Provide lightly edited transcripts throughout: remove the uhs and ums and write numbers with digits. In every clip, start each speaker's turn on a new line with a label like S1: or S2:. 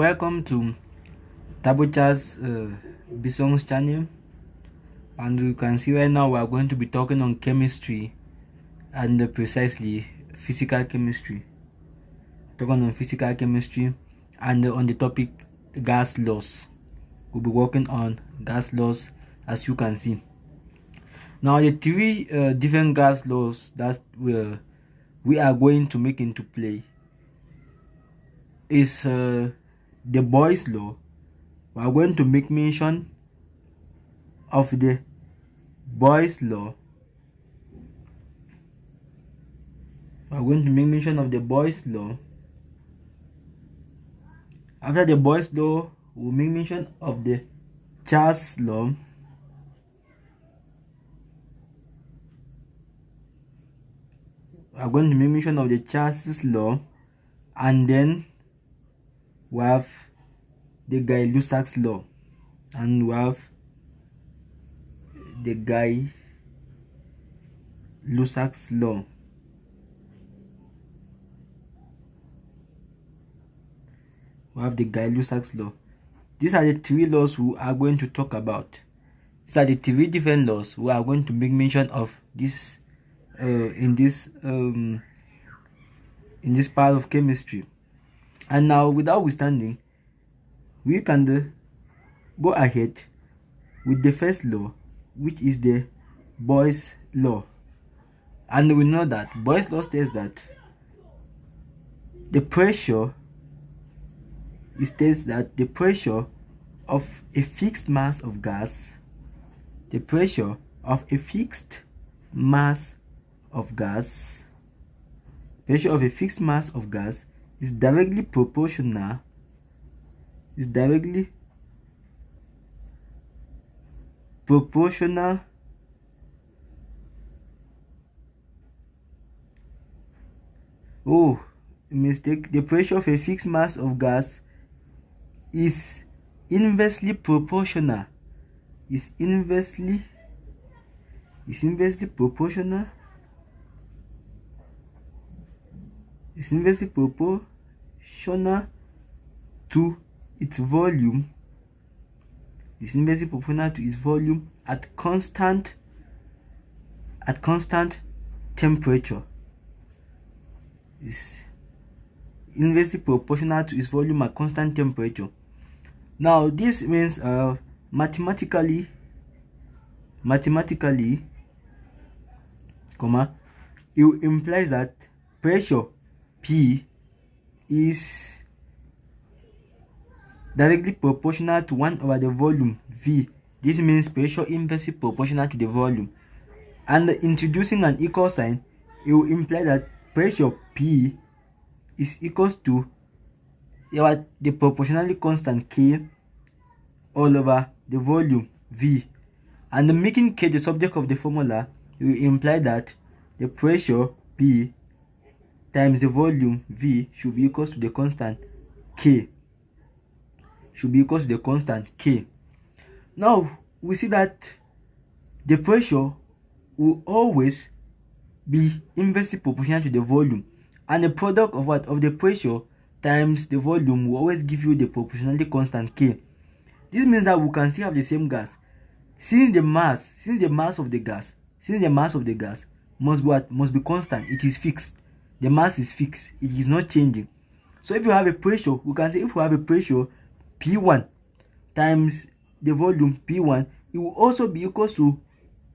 S1: welcome to Tabocha's Bisong's channel. And you can see right now we are going to be talking on chemistry and precisely physical chemistry. Talking on physical chemistry and on the topic gas laws. We'll be working on gas laws, as you can see. Now the three different gas laws that we are going to make into play is the Boyle's law. We are going to make mention of the Boyle's law. We are going to make mention of the Boyle's law. After the Boyle's law, we'll make mention of the Charles law. We are going to make mention of the Charles law, and then we have the Gay-Lussac's law, and we have the Gay-Lussac's law. We have the Gay-Lussac's law. These are the three laws we are going to talk about. These are the three different laws we are going to make mention of this in this part of chemistry. And now, without withstanding, we can go ahead with the first law, which is the Boyle's law. And we know that Boyle's law states that the pressure of a fixed mass of gas, pressure of a fixed mass of gas is directly proportional the pressure of a fixed mass of gas is inversely proportional to its volume. At constant temperature. Is inversely proportional to its volume at constant temperature. Now this means mathematically, it implies that pressure P is directly proportional to 1 over the volume V. This means pressure inversely proportional to the volume. And introducing an equal sign, it will imply that pressure P is equals to the proportionally constant K all over the volume V. And making K the subject of the formula, it will imply that the pressure P times the volume V should be equals to the constant K. Now we see that the pressure will always be inversely proportional to the volume, and the product of the pressure times the volume will always give you the proportionally constant K. This means that we can still have the same gas, since the mass of the gas must be constant. It is fixed. The mass is fixed. It is not changing. So if you have a pressure, we can say if we have a pressure P1 times the volume P1, it will also be equal to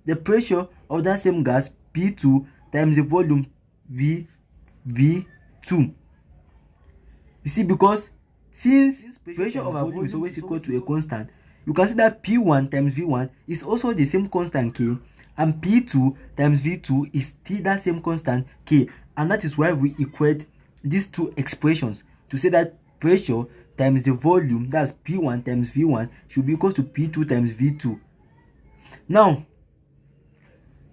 S1: the pressure of that same gas P2 times the volume V2. You see, because since pressure over volume is always equal to a constant, you can see that P1 times V1 is also the same constant K, and P2 times V2 is still that same constant K. And that is why we equate these two expressions to say that pressure times the volume, that's P1 times V1, should be equal to P2 times V2. Now,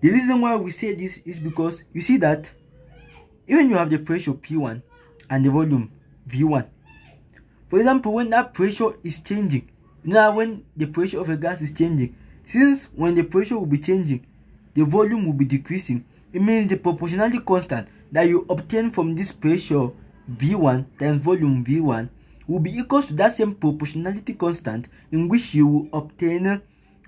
S1: the reason why we say this is because you see that even you have the pressure P1 and the volume V1. For example, when that pressure is changing, when the pressure of a gas is changing, since when the pressure will be changing, the volume will be decreasing. It means the proportionality constant that you obtain from this pressure V1 times volume V1 will be equal to that same proportionality constant, in which you will obtain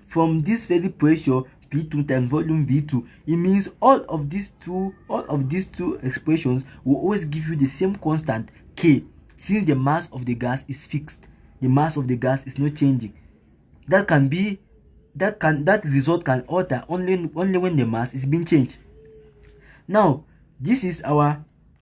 S1: from this very pressure P2 times volume V2. It means all of these two expressions will always give you the same constant K, since the mass of the gas is fixed. The mass of the gas is not changing. That result can alter only when the mass is being changed. Now, this is our